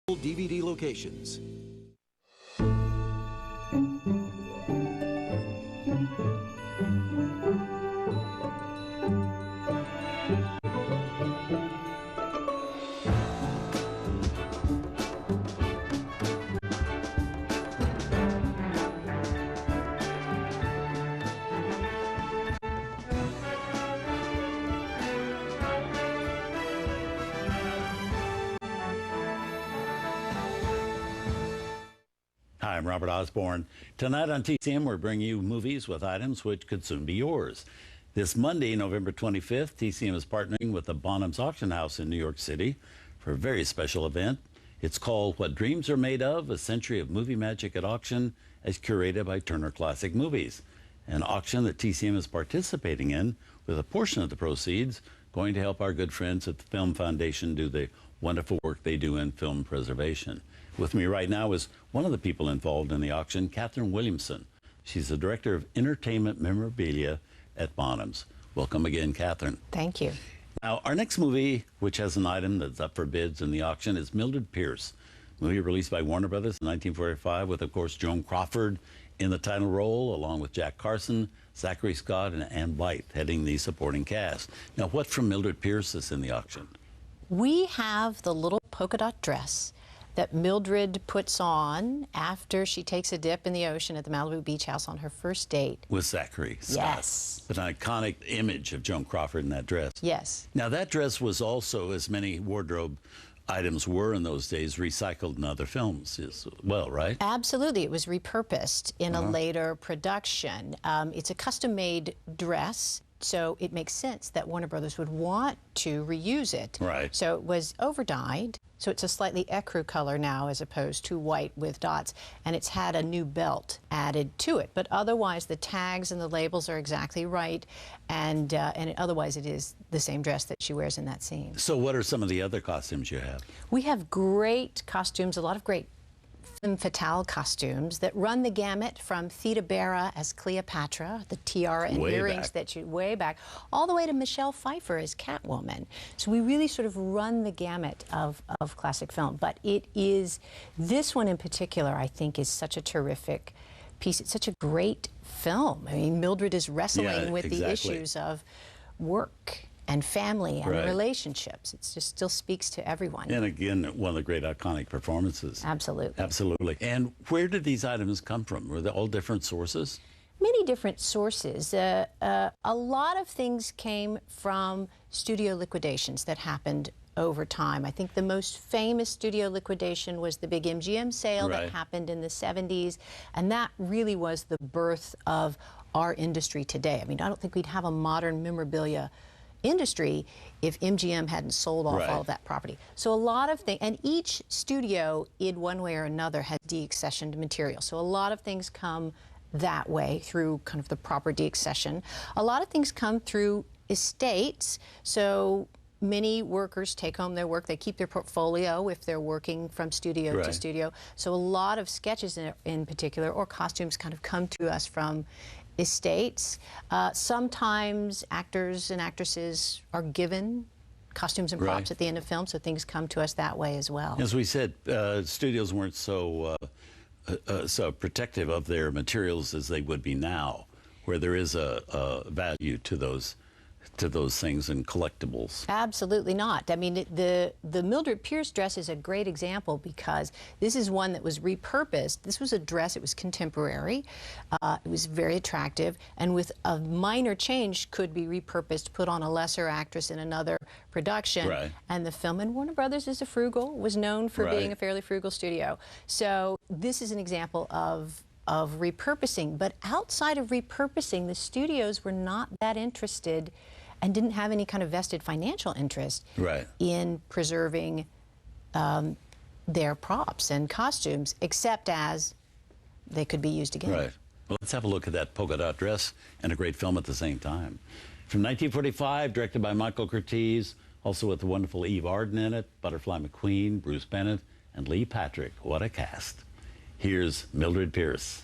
DVD locations. Hi, I'm Robert Osborne. Tonight on TCM, we're bringing you movies with items which could soon be yours. This Monday, November 25th, TCM is partnering with the Bonhams auction house in New York City for a very special event. It's called What Dreams Are Made Of, A Century of Movie Magic at Auction, as curated by Turner Classic Movies. An auction that TCM is participating in, with a portion of the proceeds going to help our good friends at the Film Foundation do the wonderful work they do in film preservation. With me right now is one of the people involved in the auction, Catherine Williamson. She's the Director of Entertainment Memorabilia at Bonhams. Welcome again, Catherine. Thank you. Now, our next movie, which has an item that's up for bids in the auction, is Mildred Pierce. Movie released by Warner Brothers in 1945 with, of course, Joan Crawford in the title role, along with Jack Carson, Zachary Scott, and Ann Blythe heading the supporting cast. Now, what from Mildred Pierce is in the auction? We have the little polka dot dress that Mildred puts on after she takes a dip in the ocean at the Malibu Beach House on her first date. With Zachary Scott. Yes. An iconic image of Joan Crawford in that dress. Yes. Now, that dress was also, as many wardrobe items were in those days, recycled in other films as well, right? Absolutely. It was repurposed in a later production. It's a custom-made dress, so it makes sense that Warner Brothers would want to reuse it. Right. So it was overdyed, so it's a slightly ecru color now as opposed to white with dots, and it's had a new belt added to it. But otherwise, the tags and the labels are exactly right, and otherwise it is the same dress that she wears in that scene. So what are some of the other costumes you have? We have great costumes, a lot of great femme fatale costumes that run the gamut from Theda Bara as Cleopatra, the tiara and earrings that you way back, all the way to Michelle Pfeiffer as Catwoman. So we really sort of run the gamut of classic film. But it is, this one in particular, I think, is such a terrific piece. It's such a great film. I mean, Mildred is wrestling with the issues of work and family and relationships. It just still speaks to everyone. And again, one of the great iconic performances. Absolutely. Absolutely. And where did these items come from? Were they all different sources? Many different sources. A lot of things came from studio liquidations that happened over time. I think the most famous studio liquidation was the big MGM sale that happened in the 70s, and that really was the birth of our industry today. I mean, I don't think we'd have a modern memorabilia industry if MGM hadn't sold off all of that property. So a lot of things, and each studio in one way or another has deaccessioned material. So a lot of things come that way through kind of the proper deaccession. A lot of things come through estates. So many workers take home their work. They keep their portfolio if they're working from studio to studio. So a lot of sketches in particular, or costumes, kind of come to us from estates. Sometimes actors and actresses are given costumes and props at the end of film, so things come to us that way as well. As we said, studios weren't so protective of their materials as they would be now, where there is a value to those things and collectibles. Absolutely not. I mean, the Mildred Pierce dress is a great example because this is one that was repurposed. This was a dress, it was contemporary, it was very attractive, and with a minor change could be repurposed, put on a lesser actress in another production. And the film, and Warner Brothers is was known for being a fairly frugal studio. So this is an example of repurposing. But outside of repurposing, the studios were not that interested and didn't have any kind of vested financial interest in preserving their props and costumes, except as they could be used again. Well, let's have a look at that polka dot dress and a great film at the same time. From 1945, directed by Michael Curtiz, also with the wonderful Eve Arden in it, Butterfly McQueen, Bruce Bennett, and Lee Patrick. What a cast. Here's Mildred Pierce.